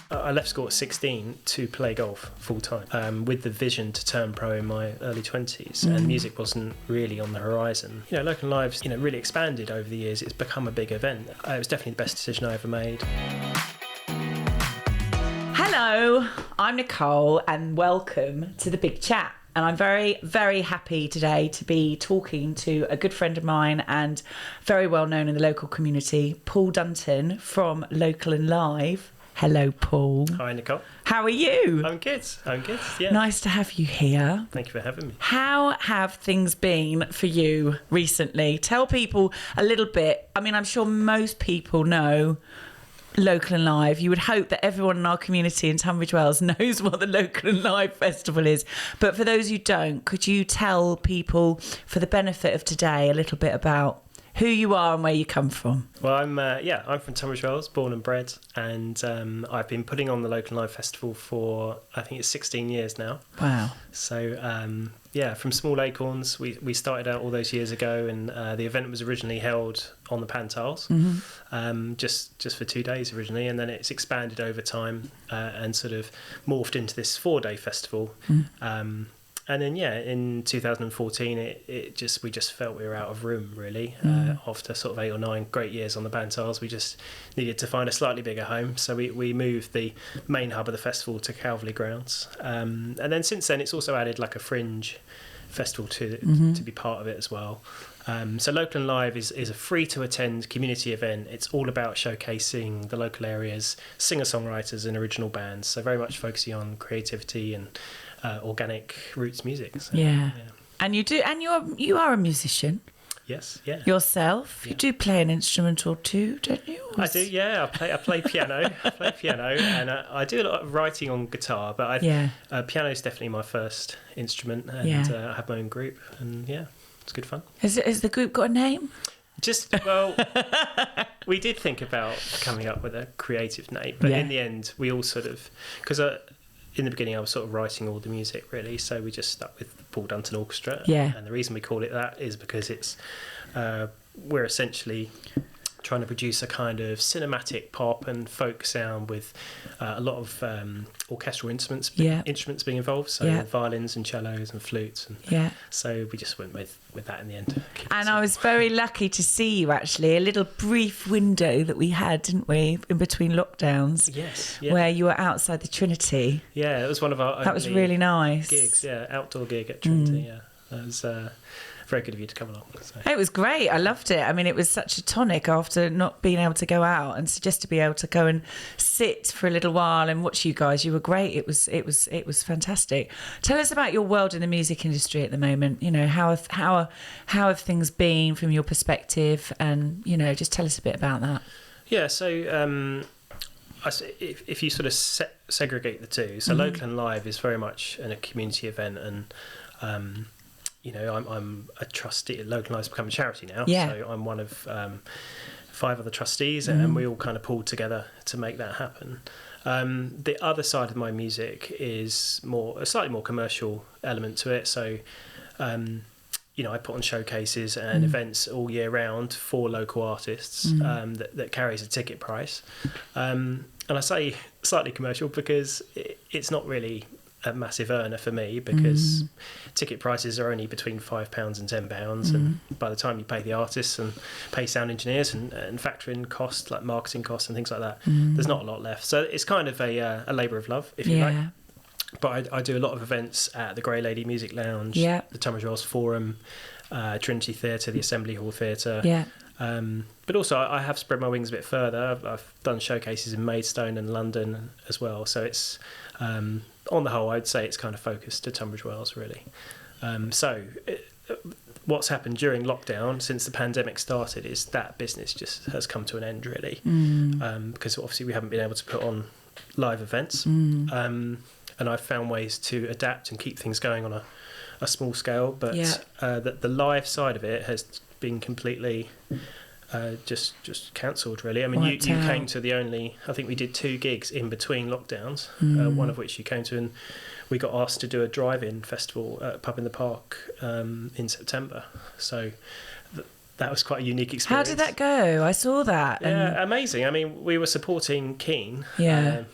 I left school at 16 to play golf full time, with the vision to turn pro in my early 20s, and music wasn't really on the horizon. Local and Live's really expanded over the years. It's become a big event. It was definitely the best decision I ever made. Hello, I'm Nicole and welcome to The Big Chat. And I'm very, very happy today to be talking to a good friend of mine and very well known in the local community, Paul Dunton from Local and Live. Hello, Paul. Hi, Nicole. How are you? I'm good, yeah. Nice to have you here. Thank you for having me. How have things been for you recently? Tell people a little bit. I mean, I'm sure most people know Local and Live. You would hope that everyone in our community in Tunbridge Wells knows what the Local and Live Festival is. But for those who don't, could you tell people, for the benefit of today, a little bit about who you are and where you come from? Well, I'm from Tunbridge Wells, born and bred, and I've been putting on the Local and Live Festival for, I think it's 16 years now. Wow. So, from small acorns, we started out all those years ago, and the event was originally held on the Pantiles, just for 2 days originally, and then it's expanded over time and sort of morphed into this 4-day festival. And then, in 2014, we just felt we were out of room, really. After sort of 8 or 9 great years on the Bantiles, we just needed to find a slightly bigger home. So we moved the main hub of the festival to Calverley Grounds. And then since then, it's also added like a fringe festival to be part of it as well. So Local and Live is a free-to-attend community event. It's all about showcasing the local area's singer-songwriters and original bands. So very much focusing on creativity and organic roots music. So, And you are a musician. Yes, yeah. Yourself, you do play an instrument or two, don't you? I do, yeah. I play piano. And I do a lot of writing on guitar. But piano is definitely my first instrument, and I have my own group, and it's good fun. Has the group got a name? We did think about coming up with a creative name, but in the end, we all sort of, because in the beginning I was sort of writing all the music really, so we just stuck with Paul Dunton Orchestra. And the reason we call it that is because it's we're essentially trying to produce a kind of cinematic pop and folk sound with a lot of orchestral instruments being involved, so violins and cellos and flutes, and so we just went with that in the end. And I was very lucky to see you, actually, a little brief window that we had, didn't we, in between lockdowns, where you were outside the Trinity. It was one of our that was really nice gigs, outdoor gig at Trinity. That was very good of you to come along. So. It was great. I loved it. I mean, it was such a tonic after not being able to go out, and so just to be able to go and sit for a little while and watch you guys. You were great. It was fantastic. Tell us about your world in the music industry at the moment. How have things been from your perspective, and just tell us a bit about that. Yeah. So if you sort of segregate the two, so Local and Live is very much a community event, and I'm a trustee. Local and Live's become a charity now, so I'm one of 5 other trustees, and we all kind of pulled together to make that happen. The other side of my music is a slightly more commercial element to it. So, I put on showcases and events all year round for local artists that carries a ticket price. And I say slightly commercial because it's not really a massive earner for me, because ticket prices are only between £5 and £10, and by the time you pay the artists and pay sound engineers and factor in costs like marketing costs and things like that, there's not a lot left. So it's kind of a labour of love, if you like. But I do a lot of events at the Grey Lady Music Lounge, the Tunbridge Wells Forum, Trinity Theatre, the Assembly Hall Theatre. But also I have spread my wings a bit further. I've done showcases in Maidstone and London as well. So it's, on the whole, I'd say it's kind of focused to Tunbridge Wells, really. What's happened during lockdown since the pandemic started is that business just has come to an end, really, because obviously we haven't been able to put on live events. And I've found ways to adapt and keep things going on a small scale, but the live side of it has been completely just cancelled, really. I mean, you came to the only, I think we did 2 gigs in between lockdowns, one of which you came to, and we got asked to do a drive-in festival at a pub in the park in September. So that was quite a unique experience. How did that go? I saw that. Yeah, amazing. I mean, we were supporting Keane,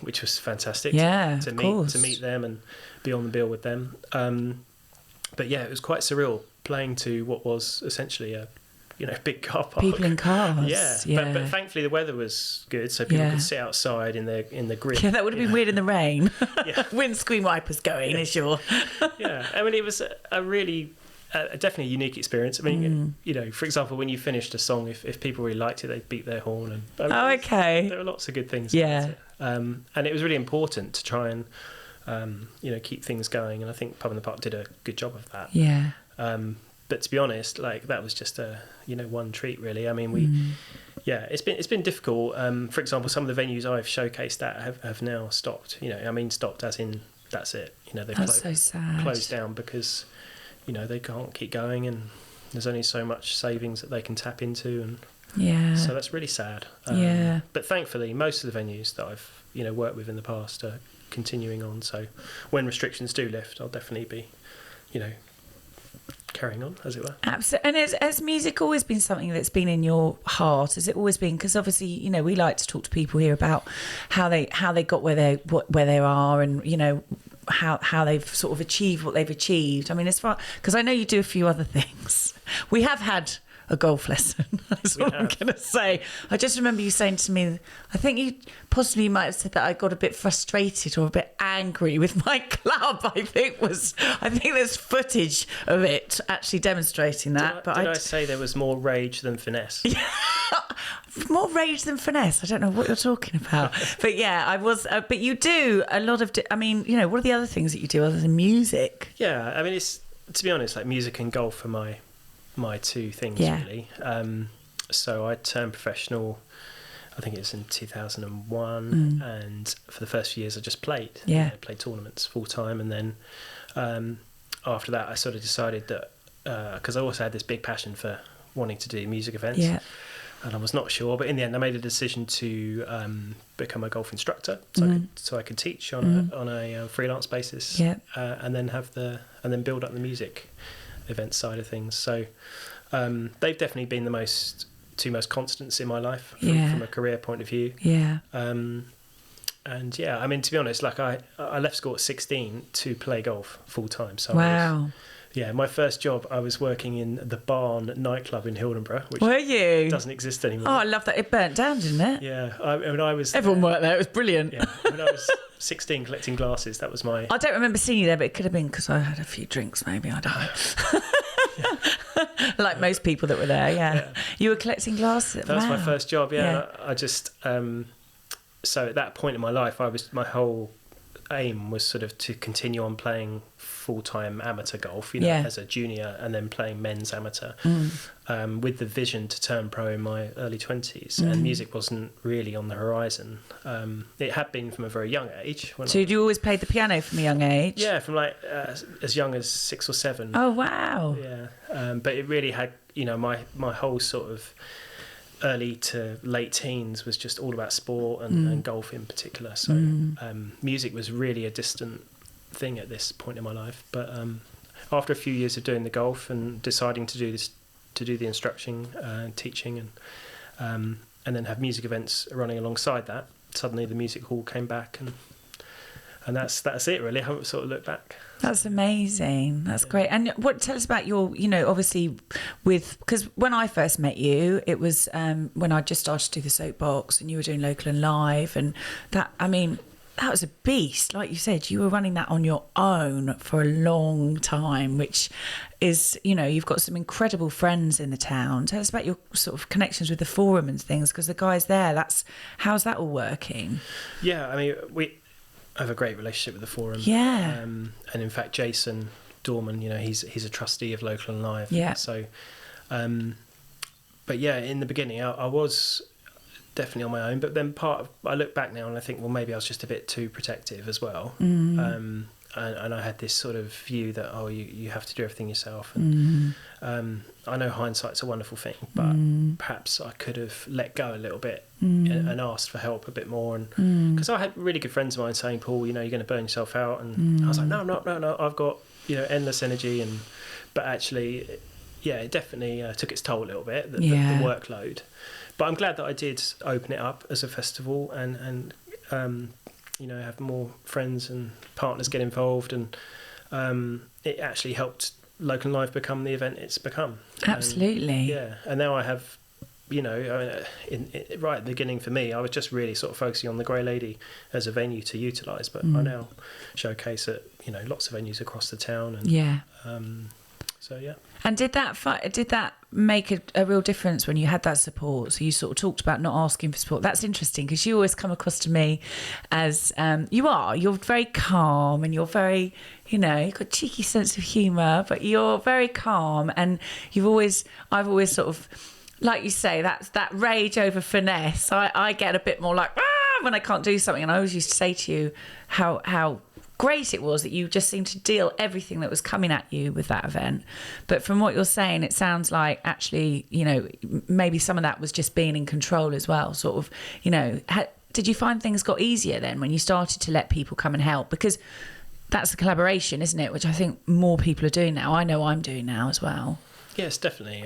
which was fantastic. To meet them and be on the bill with them. But yeah, it was quite surreal playing to what was essentially a big car park. People in cars. Yeah. But thankfully the weather was good, so people could sit outside in the grid. Yeah, that would have been weird in the rain. Windscreen wipers going, is your. Yeah, I mean, it was a really, definitely a unique experience. I mean, for example, when you finished a song, if people really liked it, they'd beat their horn. And there were lots of good things about it. And it was really important to try and, keep things going. And I think Pub in the Park did a good job of that. Yeah. But to be honest, like that was just one treat really. I mean, it's been difficult. For example, some of the venues I've showcased at have now stopped. Stopped as in that's it. They've closed down because they can't keep going, and there's only so much savings that they can tap into, and so that's really sad. But thankfully, most of the venues that I've worked with in the past are continuing on. So when restrictions do lift, I'll definitely be carrying on, as it were. Absolutely. And has music always been something that's been in your heart? Has it always been? Because obviously, we like to talk to people here about how they got where they are, and how they've sort of achieved what they've achieved. I mean, as far because I know you do a few other things. We have had a golf lesson. That's what I'm going to say. I just remember you saying to me, I think you possibly might have said that I got a bit frustrated or a bit angry with my club. I think there's footage of it actually demonstrating that. Did I say there was more rage than finesse? More rage than finesse. I don't know what you're talking about. But yeah, I was. But you do a lot of. What are the other things that you do other than music? Yeah, I mean, it's to be honest, like music and golf are my two things really. So I turned professional, I think it was in 2001, and for the first few years I just played. I played tournaments full time, and then after that I sort of decided that because I also had this big passion for wanting to do music events, and I was not sure, but in the end I made a decision to become a golf instructor, so I could teach on a freelance basis, and then build up the music event side of things. So they've definitely been the two most constants in my life from a career point of view. And I mean, to be honest, like I left school at 16 to play golf full time. So my first job, I was working in the Barn nightclub in Hildenborough, which doesn't exist anymore. Oh, I love that. It burnt down, didn't it? Yeah. I was everyone worked there. It was brilliant. Yeah. When I was 16 collecting glasses, that was my... I don't remember seeing you there, but it could have been because I had a few drinks maybe, I don't know. Like most people that were there, You were collecting glasses? That was my first job, I just... so at that point in my life, my whole aim was sort of to continue on playing full-time amateur golf, as a junior, and then playing men's amateur, with the vision to turn pro in my early 20s. And music wasn't really on the horizon. It had been from a very young age. So you always played the piano from a young age? Yeah, from like as young as 6 or 7. Oh, wow. Yeah, but it really had, my whole sort of early to late teens was just all about sport and golf in particular. So music was really a distant thing at this point in my life. But after a few years of doing the golf and deciding to do the instruction and teaching and then have music events running alongside that, suddenly the music hall came back, and that's it really. I haven't sort of looked back. That's amazing. That's great. And tell us about your, obviously because when I first met you, it was when I just started to do the soapbox and you were doing local and live, and that was a beast. Like you said, you were running that on your own for a long time, which is, you've got some incredible friends in the town. Tell us about your sort of connections with the forum and things, because the guys there, how's that all working? Yeah, I mean, we have a great relationship with the forum. Yeah. And in fact, Jason Dorman, he's a trustee of Local and Live. Yeah. So, but yeah, in the beginning, I was definitely on my own. But then I look back now and I think, well, maybe I was just a bit too protective as well. And I had this sort of view that, you have to do everything yourself. And I know hindsight's a wonderful thing, but perhaps I could have let go a little bit and asked for help a bit more. And because I had really good friends of mine saying, Paul, you're going to burn yourself out. And I was like, no, I've got, endless energy. But actually, it definitely took its toll a little bit, the workload. But I'm glad that I did open it up as a festival and have more friends and partners get involved, and it actually helped Local and Live become the event it's become. Absolutely. And now I have, right at the beginning for me, I was just really sort of focusing on the Grey Lady as a venue to utilise, but I now showcase at lots of venues across the town. And, so yeah. And did that make a real difference when you had that support? So you sort of talked about not asking for support. That's interesting, because you always come across to me as you're very calm, and you're very, you've got a cheeky sense of humour, but you're very calm, and I've always sort of, like you say, that rage over finesse. I get a bit more like when I can't do something, and I always used to say to you how great it was that you just seemed to deal everything that was coming at you with that event. But from what you're saying, it sounds like actually, maybe some of that was just being in control as well. Sort of, did you find things got easier then when you started to let people come and help? Because that's the collaboration, isn't it? Which I think more people are doing now. I know I'm doing now as well. Yes, definitely.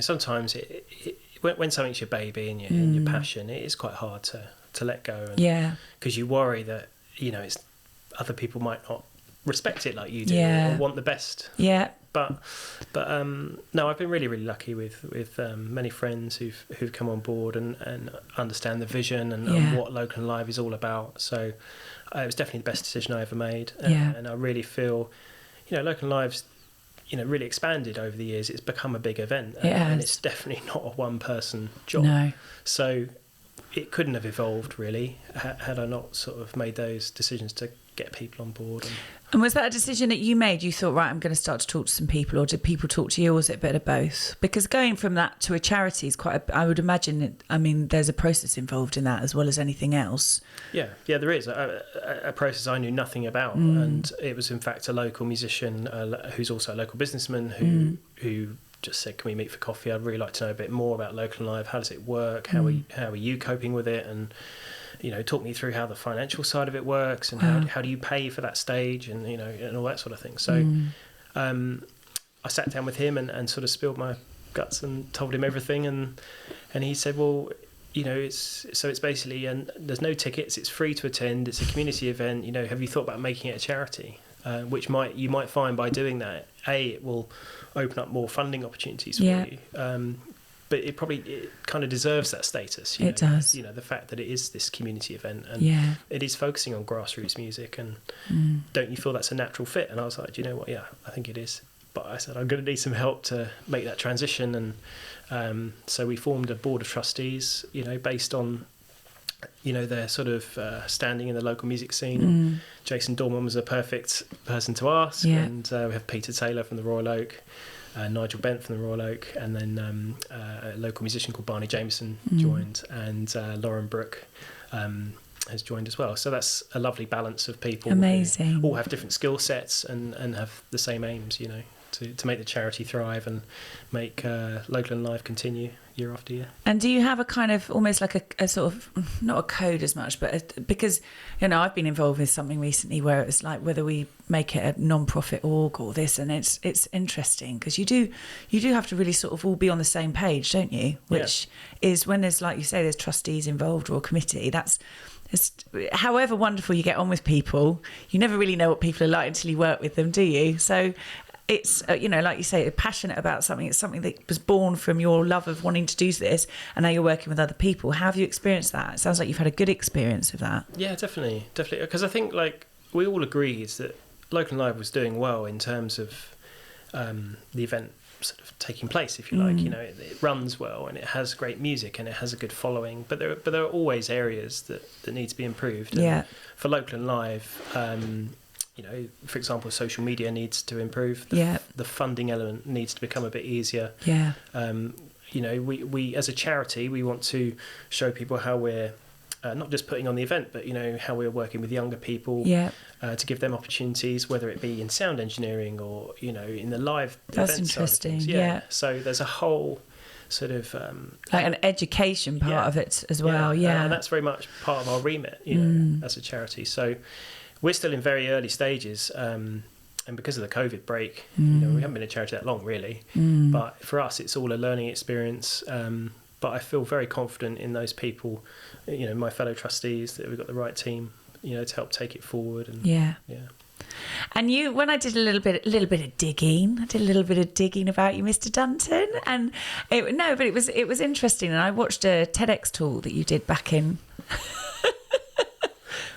Sometimes when something's your baby and your passion, it is quite hard to let go. Because you worry that, it's other people might not respect it like you do, or want the best. But no, I've been really, really lucky with many friends who've come on board and understand the vision and what Local and Live is all about. So it was definitely the best decision I ever made. And I really feel, Local and Live's really expanded over the years. It's become a big event, and it's definitely not a one-person job. No. So it couldn't have evolved really had I not sort of made those decisions to get people on board. And was that a decision that you made? You thought, right, I'm going to start to talk to some people, or did people talk to you, or was it a bit of both? Because going from that to a charity is I would imagine, there's a process involved in that as well as anything else. Yeah, there is a process I knew nothing about, and it was in fact a local musician who's also a local businessman who just said, can we meet for coffee? I'd really like to know a bit more about Local and Live. How does it work? How are you coping with it? And talk me through how the financial side of it works, and how do you pay for that stage, and and all that sort of thing. So I sat down with him and sort of spilled my guts and told him everything, and he said, well, it's basically, and there's no tickets, it's free to attend, it's a community event, have you thought about making it a charity? Which you might find by doing that, it will open up more funding opportunities for you. But it kind of deserves that status. It does. The fact that it is this community event, and it is focusing on grassroots music, and don't you feel that's a natural fit? And I was like, do you know what? Yeah, I think it is. But I said, I'm going to need some help to make that transition. And so we formed a board of trustees, based on, their sort of standing in the local music scene. Jason Dorman was a perfect person to ask. And we have Peter Taylor from the Royal Oak, Nigel Bent from the Royal Oak, and then a local musician called Barney Jameson joined, and Lauren Brooke has joined as well. So that's a lovely balance of people. Amazing. Who all have different skill sets and have the same aims, to make the charity thrive and make Local and Live continue year after year. And do you have a kind of almost like a sort of, not a code as much, but because I've been involved with something recently where it's like whether we make it a non-profit org or this, and it's interesting because you do have to really sort of all be on the same page, don't you? Which is when there's, like you say, there's trustees involved or a committee. It's, however wonderful you get on with people, you never really know what people are like until you work with them, do you? So it's, like you say, passionate about something. It's something that was born from your love of wanting to do this, and now you're working with other people. How have you experienced that? It sounds like you've had a good experience of that. Yeah, definitely. Because I think, we all agreed that Local and Live was doing well in terms of the event sort of taking place, if you like. It runs well, and it has great music, and it has a good following. But there are always areas that need to be improved. And for Local and Live, for example, social media needs to improve. The funding element needs to become a bit easier. We as a charity, we want to show people how we're not just putting on the event, but how we're working with younger people to give them opportunities, whether it be in sound engineering or in the live That's event interesting. Side of things. So there's a whole sort of like an education part of it as well. And that's very much part of our remit, as a charity. So we're still in very early stages, And because of the COVID break, we haven't been a charity that long, really. But for us, it's all a learning experience. But I feel very confident in those people, my fellow trustees, that we've got the right team, to help take it forward. And yeah. And when I did a little bit of digging, about you, Mr. Dunton, and it was interesting. And I watched a TEDx talk that you did back in.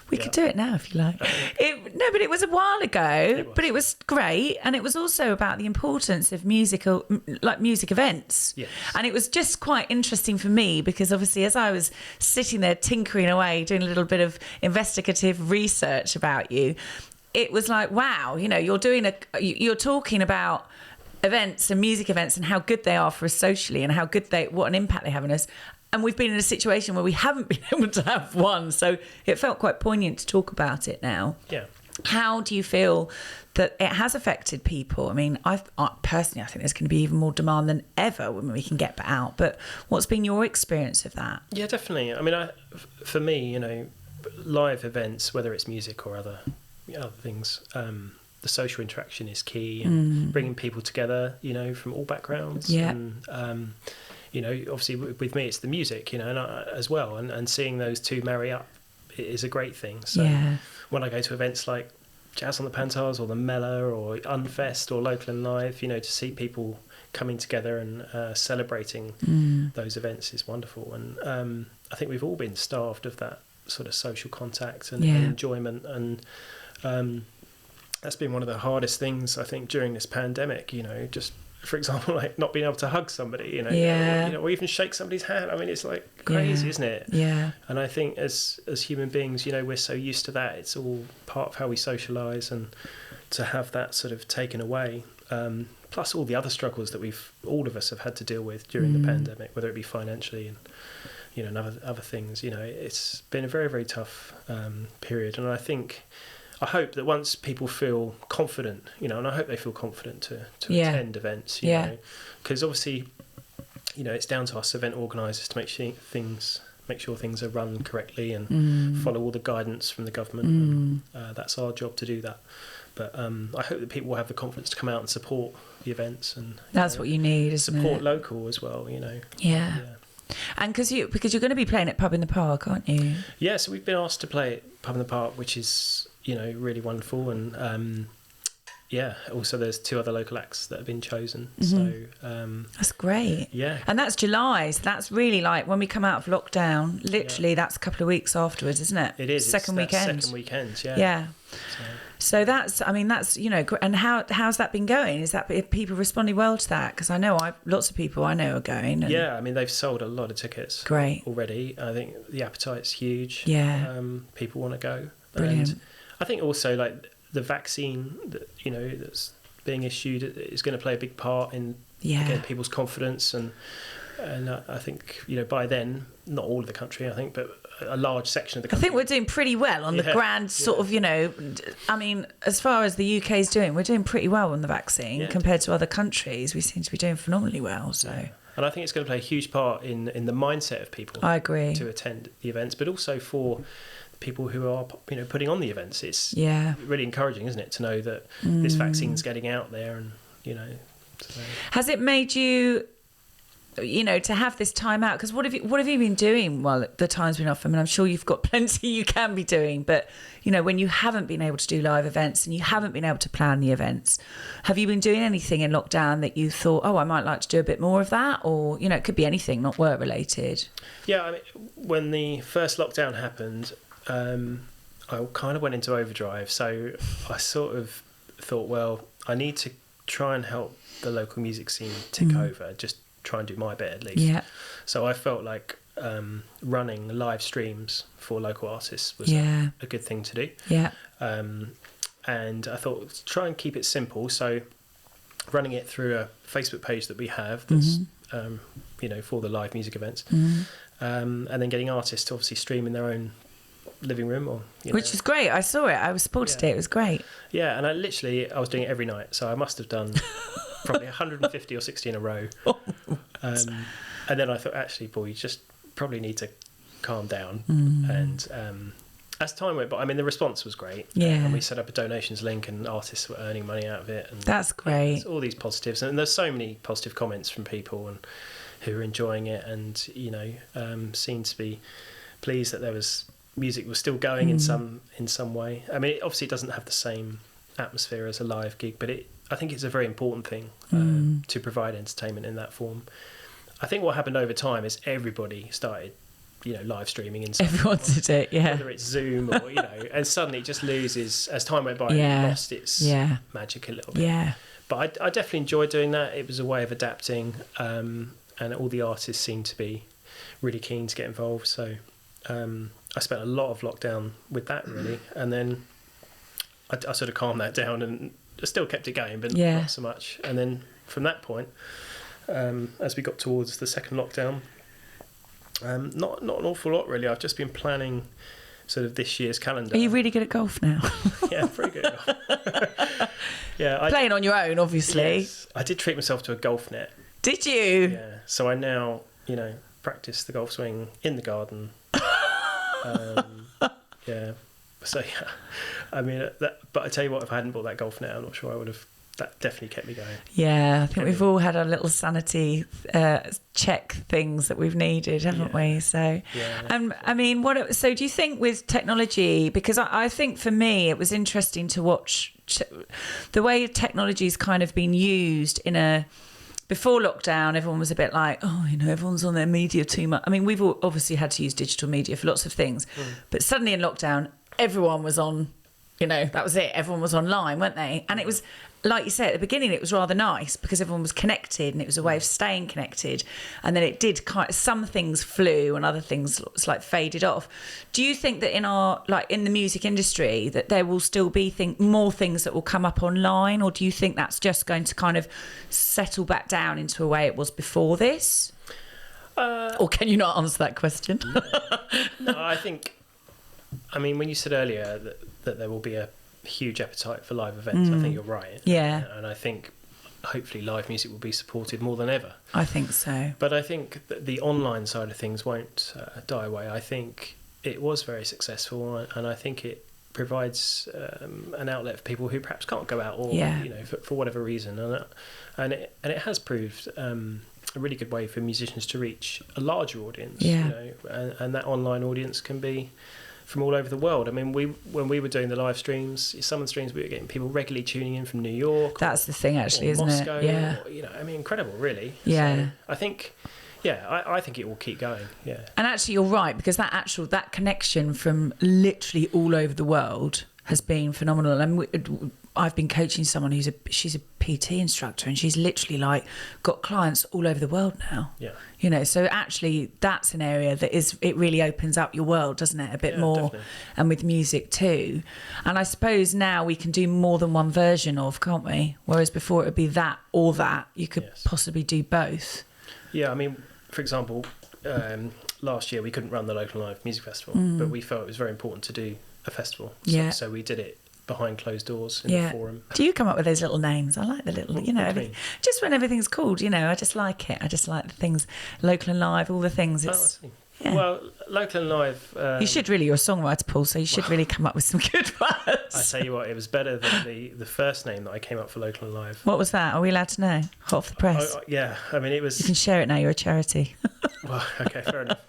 We could do it now if you like. But it was a while ago. But it was great, and it was also about the importance of music events. Yes. And it was just quite interesting for me because obviously, as I was sitting there tinkering away, doing a little bit of investigative research about you, it was like, wow, you're talking about events and music events and how good they are for us socially and what an impact they have on us. And we've been in a situation where we haven't been able to have one. So it felt quite poignant to talk about it now. Yeah. How do you feel that it has affected people? I mean, personally, I think there's going to be even more demand than ever when we can get out. But what's been your experience of that? Yeah, definitely. I mean, for me, live events, whether it's music or other things, the social interaction is key, and bringing people together, from all backgrounds. Yeah. And, obviously with me, it's the music, and as well. And seeing those two marry up is a great thing. So when I go to events like Jazz on the Pantiles or the Mela or Unfest or Local and Live, to see people coming together and celebrating those events is wonderful. And I think we've all been starved of that sort of social contact and enjoyment. And that's been one of the hardest things, I think, during this pandemic, just, for example, like not being able to hug somebody, or even shake somebody's hand. I mean, it's like crazy, isn't it? Yeah. And I think as human beings, we're so used to that. It's all part of how we socialise, and to have that sort of taken away, plus all the other struggles that all of us have had to deal with during the pandemic, whether it be financially and, and other things, it's been a very, very tough period. And I hope that once people feel confident, and I hope they feel confident to attend events, because obviously, it's down to us event organisers to make sure things are run correctly and follow all the guidance from the government. That's our job to do that. But I hope that people will have the confidence to come out and support the events, and that's what you need, isn't it? Support local as well, Yeah. And because you're going to be playing at Pub in the Park, aren't you? Yeah, so we've been asked to play at Pub in the Park, which is really wonderful. And also there's 2 other local acts that have been chosen. So that's great. Yeah. And that's July, so that's really like when we come out of lockdown, literally that's a couple of weeks afterwards, isn't it? It is. Second weekend, yeah. Yeah. So that's and how's that been going? Is that people responding well to that? Because I know lots of people I know are going. And yeah, I mean, they've sold a lot of tickets. Great. Already. I think the appetite's huge. Yeah. People want to go. Brilliant. And I think also like the vaccine that that's being issued is going to play a big part in getting people's confidence, and I think by then, not all of the country, I think, but a large section of the country. I think we're doing pretty well on the grand sort of, I mean, as far as the UK is doing, we're doing pretty well on the vaccine compared to other countries. We seem to be doing phenomenally well. So, and I think it's going to play a huge part in the mindset of people. I agree. To attend the events, but also for people who are putting on the events. It's really encouraging, isn't it, to know that this vaccine's getting out there, and So. Has it made you, to have this time out? Because what have you been doing while the time's been off? I mean, I'm sure you've got plenty you can be doing, but when you haven't been able to do live events and you haven't been able to plan the events, have you been doing anything in lockdown that you thought, I might like to do a bit more of that? Or it could be anything, not work related. Yeah, I mean, when the first lockdown happened, I kind of went into overdrive. So I sort of thought, well, I need to try and help the local music scene tick over, just try and do my bit at least. Yeah. So I felt like running live streams for local artists was a good thing to do. Yeah. And I thought, try and keep it simple. So running it through a Facebook page that we have that's, for the live music events. And then getting artists to obviously stream in their own living room, or which is great. I saw it. I supported it. It was great. Yeah, and I was doing it every night, so I must have done probably 150 or 60 in a row. And then I thought, actually, Paul, you just probably need to calm down and as time went by, I mean, the response was great. Yeah. And we set up a donations link and artists were earning money out of it. And that's great. all these positives. And there's so many positive comments from people and who are enjoying it and, seem to be pleased that music was still going in some way. I mean, obviously it doesn't have the same atmosphere as a live gig, but I think it's a very important thing to provide entertainment in that form. I think what happened over time is everybody started live streaming in some everyone did it, yeah, whether it's Zoom or and suddenly it just loses as time went by. Yeah. It lost its magic a little bit. Yeah, but I definitely enjoyed doing that. It was a way of adapting, and all the artists seemed to be really keen to get involved. So I spent a lot of lockdown with that really, and then I sort of calmed that down and still kept it going, but not so much. And then from that point, as we got towards the second lockdown, not an awful lot really. I've just been planning sort of this year's calendar. Are you really good at golf now? Yeah, pretty good at golf. Yeah, playing on your own, obviously. Yes, I did treat myself to a golf net. Did you? Yeah. So I now, practice the golf swing in the garden. Yeah. So yeah, I mean, but I tell you what, if I hadn't bought that golf net, I'm not sure I would have. That definitely kept me going. Yeah, I think we've all had our little sanity check things that we've needed, haven't we? So, I mean, so do you think with technology? Because I think for me, it was interesting to watch the way technology's kind of been used before lockdown. Everyone was a bit like, everyone's on their media too much. I mean, we've all obviously had to use digital media for lots of things, but suddenly in lockdown, everyone was on. That was it. Everyone was online, weren't they? And it was, like you said, at the beginning, it was rather nice because everyone was connected and it was a way of staying connected. And then it did some things flew and other things faded off. Do you think that in the music industry that there will still be more things that will come up online, or do you think that's just going to kind of settle back down into a way it was before this? Or can you not answer that question? No, I think. I mean, when you said earlier that there will be a huge appetite for live events, I think you're right. Yeah. And I think hopefully live music will be supported more than ever. I think so. But I think that the online side of things won't die away. I think it was very successful, and I think it provides an outlet for people who perhaps can't go out or for whatever reason, and it has proved a really good way for musicians to reach a larger audience. And that online audience can be from all over the world. I mean, when we were doing the live streams, some of the streams we were getting people regularly tuning in from New York. That's the thing, actually, isn't Moscow, it? Yeah. I mean, incredible, really. Yeah. So I think, I think it will keep going. Yeah. And actually, you're right, because that connection from literally all over the world has been phenomenal. And I've been coaching someone she's a PT instructor, and she's literally got clients all over the world now. Yeah. So actually that's an area that it really opens up your world, doesn't it? A bit more. Definitely. And with music too. And I suppose now we can do more than one version of, can't we? Whereas before it would be that or that. You could possibly do both. Yeah, I mean, for example, last year we couldn't run the Local Live Music Festival, but we felt it was very important to do a festival. So we did it behind closed doors in the forum. Do you come up with those little names? I like the little, just when everything's called, I just like it. I just like the things, Local and Live, all the things. I see. Yeah. Well, Local and Live... you should really, you're a songwriter, Paul, so you should really come up with some good words. I tell you what, it was better than the first name that I came up for Local and Live. What was that? Are we allowed to know? Hot off the press? Yeah, I mean, it was... You can share it now, you're a charity. Well, okay, fair enough.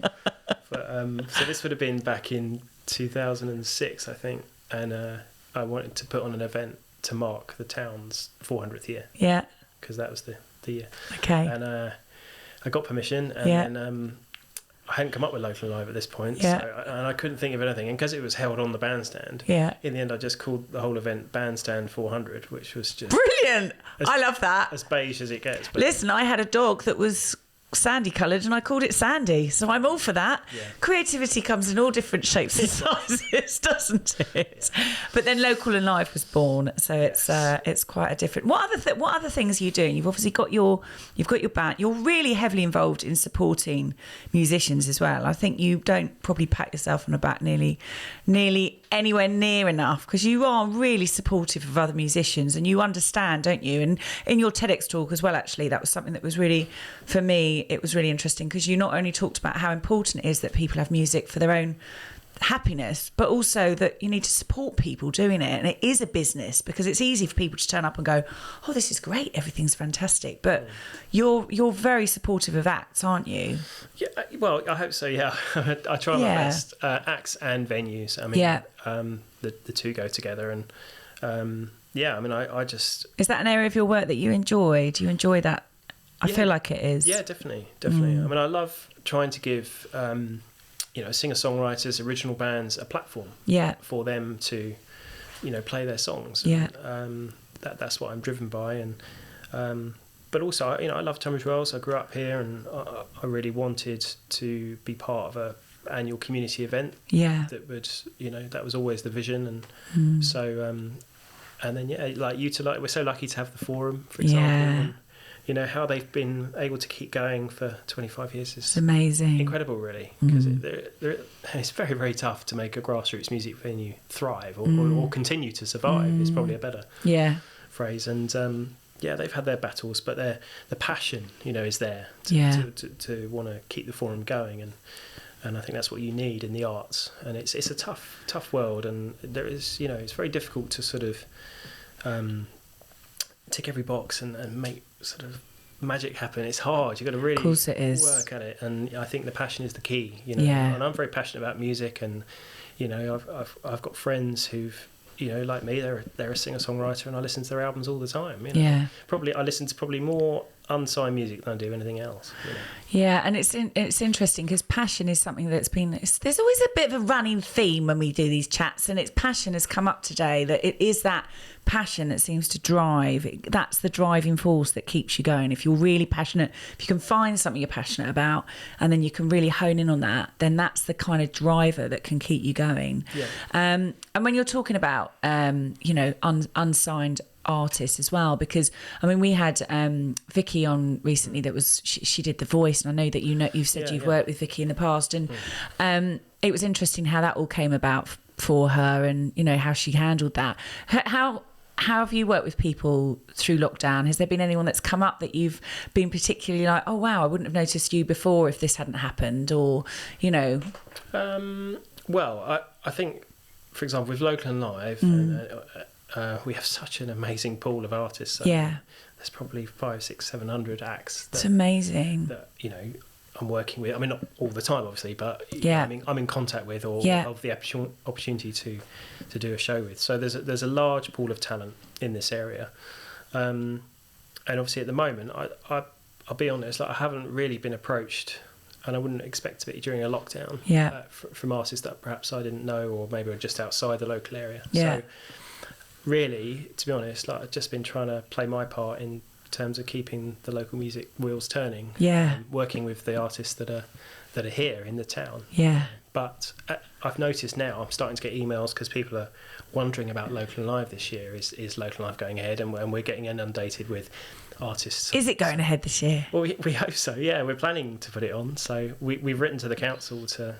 But, so this would have been back in 2006, I think, and I wanted to put on an event to mark the town's 400th year. Yeah. Because that was the year. Okay. And I got permission, and then I hadn't come up with Local and Live at this point, so I couldn't think of anything. And because it was held on the bandstand, in the end I just called the whole event Bandstand 400, which was just... Brilliant! I love that. As beige as it gets. But listen, I had a dog that was sandy coloured and I called it Sandy, so I'm all for that. Creativity comes in all different shapes and sizes, doesn't it? But then Local and Live was born, so it's quite a different... What other things are you doing? You've obviously got your band. You're really heavily involved in supporting musicians as well. I think you don't probably pat yourself on the back nearly anywhere near enough, because you are really supportive of other musicians and you understand, don't you? And in your TEDx talk as well, actually, that was something that was really, for me, it was really interesting, because you not only talked about how important it is that people have music for their own happiness, but also that you need to support people doing it, and it is a business, because it's easy for people to turn up and go, oh, this is great, everything's fantastic, but you're very supportive of acts, aren't you? Yeah, well, I hope so. Yeah, I try my best. Acts and venues, I mean, the two go together, and I mean, I just... Is that an area of your work that you enjoy? Do you enjoy that? I feel like it is. Yeah, definitely. I mean, I love trying to give singer-songwriters, original bands, a platform for them to, play their songs. Yeah. And, that's what I'm driven by. And but also, I love Tunbridge Wells. I grew up here, and I really wanted to be part of a annual community event. Yeah. That would, that was always the vision. And so, and then we're so lucky to have the forum, for example. Yeah. And, how they've been able to keep going for 25 years is amazing, incredible, really, because it's very, very tough to make a grassroots music venue thrive or continue to survive. Is probably a better phrase. And they've had their battles, but the passion, is there to want to keep the forum going, and I think that's what you need in the arts. And it's a tough world, and there is, it's very difficult to sort of tick every box and make sort of magic happen. It's hard. You've got to really work at it, and I think the passion is the key. And I'm very passionate about music, and I've got friends who've like me, they're a singer-songwriter, and I listen to their albums all the time. Probably I listen to more unsigned music than I do anything else. Yeah, and it's interesting, because passion is something that's there's always a bit of a running theme when we do these chats, and passion has come up today, that it is that passion that seems to drive. That's the driving force that keeps you going. If you're really passionate, if you can find something you're passionate about, and then you can really hone in on that, then that's the kind of driver that can keep you going. And when you're talking about unsigned artists as well, because I mean, we had Vicky on recently, that was she did The Voice, and I know that you've said you've worked with Vicky in the past, and it was interesting how that all came about for her, and how she handled that. How have you worked with people through lockdown? Has there been anyone that's come up that you've been particularly like, oh wow, I wouldn't have noticed you before if this hadn't happened, or Well, I think, for example, with Local and Live, we have such an amazing pool of artists. There's probably 500, 600, 700 acts. It's amazing. That I'm working with. I mean, not all the time, obviously, but I'm in contact with, or have the opportunity to do a show with. So there's a large pool of talent in this area, and obviously at the moment, I'll be honest, I haven't really been approached, and I wouldn't expect to be during a lockdown. From artists that perhaps I didn't know, or maybe are just outside the local area. So really, to be honest, I've just been trying to play my part in terms of keeping the local music wheels turning. Working with the artists that are here in the town. But I've noticed now I'm starting to get emails, because people are wondering about Local and Live this year. Is Local and Live going ahead? And we're getting inundated with artists. Is it going ahead this year? Well, we hope so. Yeah, we're planning to put it on. So we've written to the council to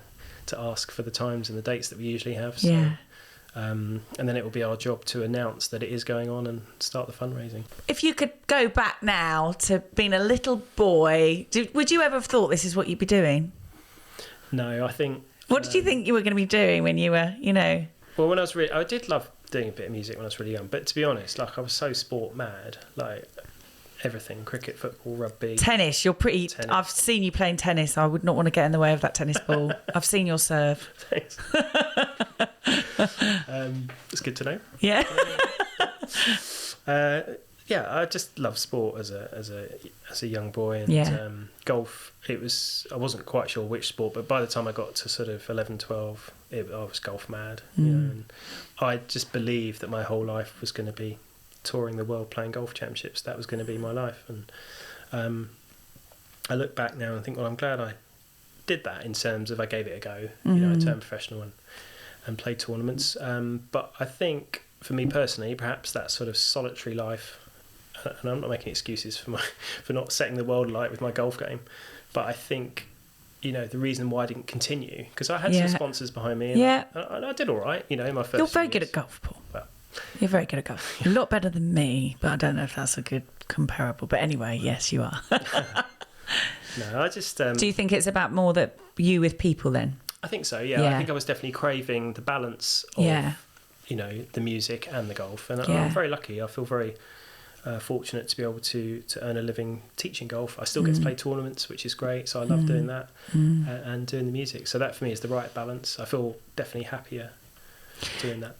ask for the times and the dates that we usually have. So, and then it will be our job to announce that it is going on and start the fundraising. If you could go back now to being a little boy, would you ever have thought this is what you'd be doing? No, I think... What did you think you were going to be doing when you were, Well, when I did love doing a bit of music when I was really young, but to be honest, I was so sport mad, everything, cricket, football, rugby. Tennis, you're pretty... Tennis. I've seen you playing tennis. I would not want to get in the way of that tennis ball. I've seen your serve. Thanks. It's good to know. Yeah. I just love sport as a young boy, and golf. I wasn't quite sure which sport, but by the time I got to sort of 11, 12, I was golf mad. And I just believed that my whole life was going to be touring the world, playing golf championships. That was going to be my life. And I look back now and think, well, I'm glad I did that, in terms of I gave it a go. I turned professional and played tournaments. But I think for me personally, perhaps that sort of solitary life, and I'm not making excuses for not setting the world alight with my golf game, but I think the reason why I didn't continue, because I had some sponsors behind me, and I did all right, in my first You're very good at golf, Paul. Well, you're very good at golf. A lot better than me, but I don't know if that's a good comparable. But anyway, yes, you are. No, I just... Do you think it's about more that you with people then? I think so, yeah. I think I was definitely craving the balance of, you know, the music and the golf. And I'm very lucky. I feel very fortunate to be able to earn a living teaching golf. I still get to play tournaments, which is great. So I love doing that and doing the music. So that for me is the right balance. I feel definitely happier doing that.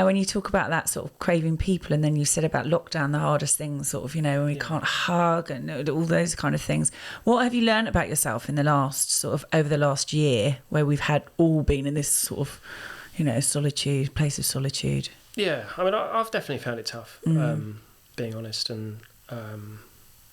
When you talk about that sort of craving people, and then you said about lockdown, the hardest things, sort of, you know, when we can't hug and all those kind of things. What have you learned about yourself in the last sort of over the last year, where we've had all been in this sort of, you know, place of solitude? Yeah, I mean, I've definitely found it tough, being honest, and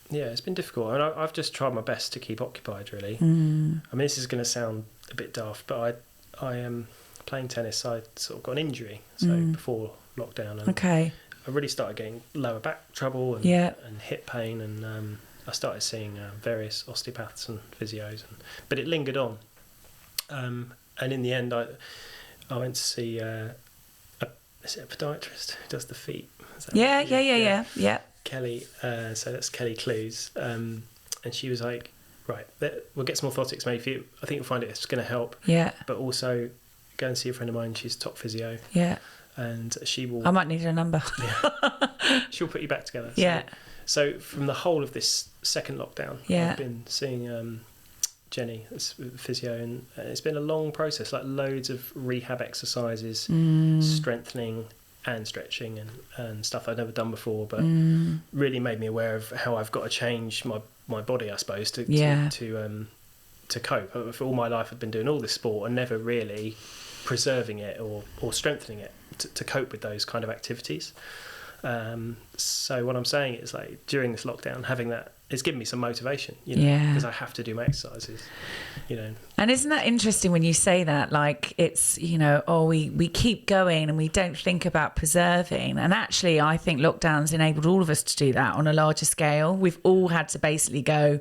it's been difficult. I mean, I've just tried my best to keep occupied, really. I mean, this is going to sound a bit daft, but I am playing tennis. I sort of got an injury before lockdown, and I really started getting lower back trouble and hip pain, and I started seeing various osteopaths and physios, but it lingered on, and in the end I went to see is it a podiatrist who does the feet? Yeah. Kelly, so that's Kelly Clues, and she was like, right, we'll get some orthotics made for you. I think you'll find it's going to help. Yeah. But also go and see a friend of mine. She's top physio. Yeah. And she will... I might need her number. She'll put you back together. Yeah. So from the whole of this second lockdown, I've been seeing Jenny, that's physio, and it's been a long process, like loads of rehab exercises, strengthening and stretching and stuff I'd never done before, but really made me aware of how I've got to change my body, I suppose, to cope. For all my life I've been doing all this sport and never really preserving it or strengthening it to cope with those kind of activities. So what I'm saying is, like, during this lockdown, having that, it's given me some motivation, you know, because I have to do my exercises, you know. And isn't that interesting when you say that? Like, it's, you know, we keep going and we don't think about preserving. And actually, I think lockdown's enabled all of us to do that on a larger scale. We've all had to basically go,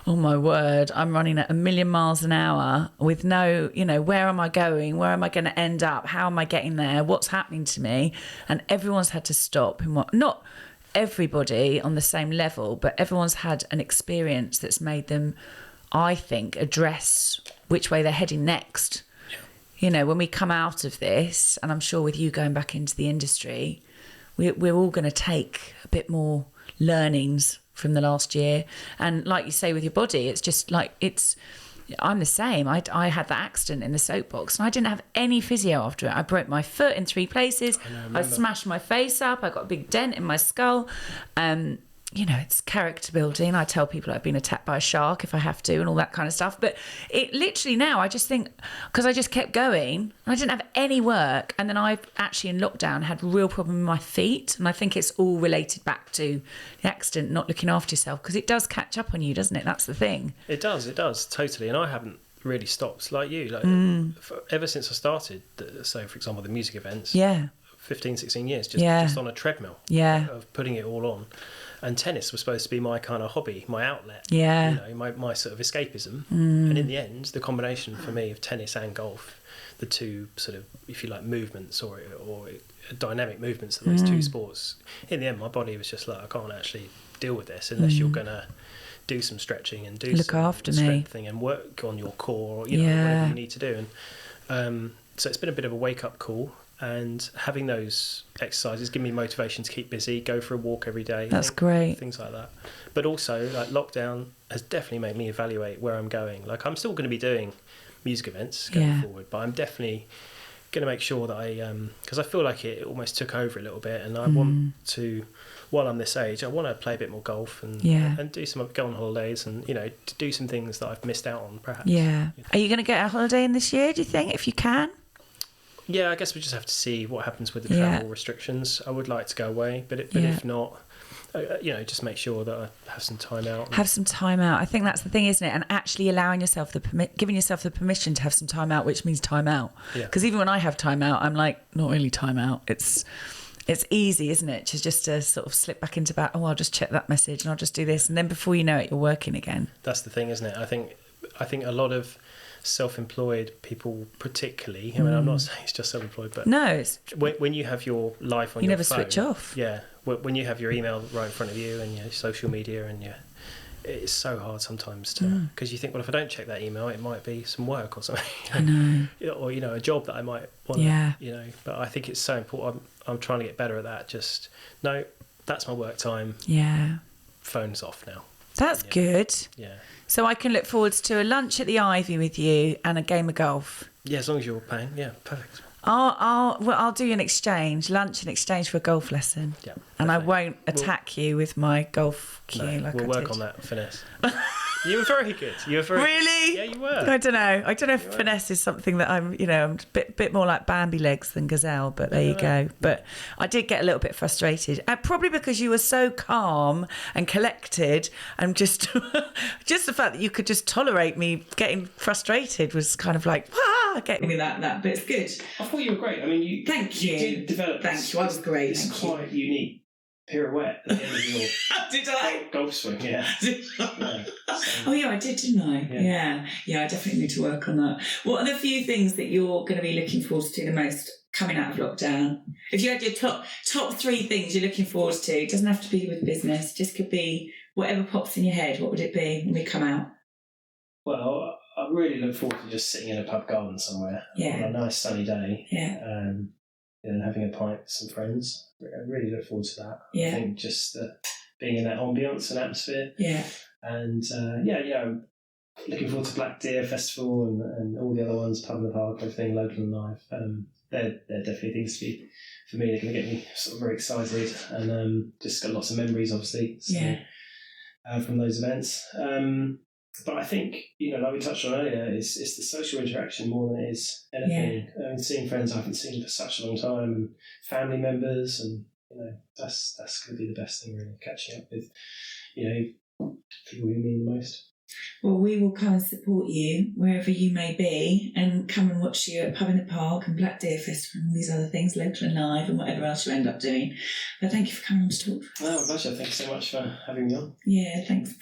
oh my word, I'm running at 1,000,000 miles an hour with no, you know, where am I going? Where am I going to end up? How am I getting there? What's happening to me? And everyone's had to stop. Not everybody on the same level, but everyone's had an experience that's made them, I think, address which way they're heading next. Yeah. You know, when we come out of this, and I'm sure with you going back into the industry, we're all going to take a bit more learnings from the last year. And like you say with your body, it's just like, I'm the same. I had that accident in the soapbox and I didn't have any physio after it. I broke my foot in 3 places. I smashed my face up. I got a big dent in my skull. You know, it's character building. I tell people I've been attacked by a shark if I have to and all that kind of stuff. But it literally now, I just think, because I just kept going, I didn't have any work. And then I actually in lockdown had a real problem with my feet. And I think it's all related back to the accident, not looking after yourself, because it does catch up on you, doesn't it? That's the thing. It does, totally. And I haven't really stopped like you. Like ever since I started, so for example, the music events, 15, 16 years, just on a treadmill of putting it all on. And tennis was supposed to be my kind of hobby, my outlet, you know, my sort of escapism. And in the end, the combination for me of tennis and golf, the two sort of, if you like, movements or dynamic movements of those two sports, in the end, my body was just like, I can't actually deal with this unless you're going to do some stretching and do some strengthening and work on your core, or, you know, whatever you need to do. And so it's been a bit of a wake-up call. And having those exercises give me motivation to keep busy, go for a walk every day. That's great. Things like that. But also, like, lockdown has definitely made me evaluate where I'm going. Like, I'm still going to be doing music events going forward, but I'm definitely going to make sure that because I feel like it almost took over a little bit, and I want to, while I'm this age, I want to play a bit more golf and do go on holidays and, you know, to do some things that I've missed out on, perhaps. Yeah. Are you going to get a holiday in this year, do you think, if you can? Yeah, I guess we just have to see what happens with the travel restrictions. I would like to go away, but if not, you know, just make sure that I have some time out. Have some time out. I think that's the thing, isn't it? And actually allowing yourself giving yourself the permission to have some time out, which means time out. Because even when I have time out, I'm like, not really time out. It's easy, isn't it? Just to sort of slip back into I'll just check that message and I'll just do this, and then before you know it, you're working again. That's the thing, isn't it? I think a lot of self-employed people, particularly, I mean, I'm not saying it's just self-employed, but no, it's when you have your life on you your never phone, switch off. When you have your email right in front of you and your social media and it's so hard sometimes to, because you think, well, if I don't check that email, it might be some work or something. I know. Or, a job that I might want to, but I think it's so important. I'm trying to get better at that. Just, no, that's my work time. Yeah. Phone's off now. That's good. Yeah. So I can look forward to a lunch at the Ivy with you and a game of golf. Yeah, as long as you're paying. Yeah, perfect. I'll do an exchange, lunch in exchange for a golf lesson. Yeah. And I won't attack you with my golf cue we'll work on that finesse. You were very good. Really? Yeah, you were. I don't know if finesse is something that I'm a bit more like Bambi legs than Gazelle, but there you go. But I did get a little bit frustrated, probably because you were so calm and collected, and just the fact that you could just tolerate me getting frustrated was kind of like, getting me that bit's good. I thought you were great. I mean, you did develop. Thank you. I was great. It's quite unique pirouette at the end of your did I? golf swing, yeah. Oh yeah, I did, didn't I? Yeah, I definitely need to work on that. What are the few things that you're going to be looking forward to the most coming out of lockdown? If you had your top 3 things you're looking forward to, it doesn't have to be with business, just could be whatever pops in your head, what would it be when we come out? Well, I really look forward to just sitting in a pub garden somewhere on a nice sunny day. Yeah. And having a pint with some friends. I really look forward to that. Yeah. I think just being in that ambience and atmosphere. Yeah. And looking forward to Black Deer Festival and all the other ones, Pub in the Park, everything local and live. They're definitely things for me. They're going to get me sort of very excited, and just got lots of memories, obviously. So, from those events. But I think, like we touched on earlier, it's the social interaction more than it is anything. Yeah. Seeing friends I haven't seen for such a long time, and family members, and that's going to be the best thing, really, catching up with people who mean the most. Well, we will come and support you wherever you may be, and come and watch you at Pub in the Park and Black Deer Festival and all these other things, local and live, and whatever else you end up doing. But thank you for coming on to talk. No, pleasure. Thank you so much for having me on. Yeah, thanks.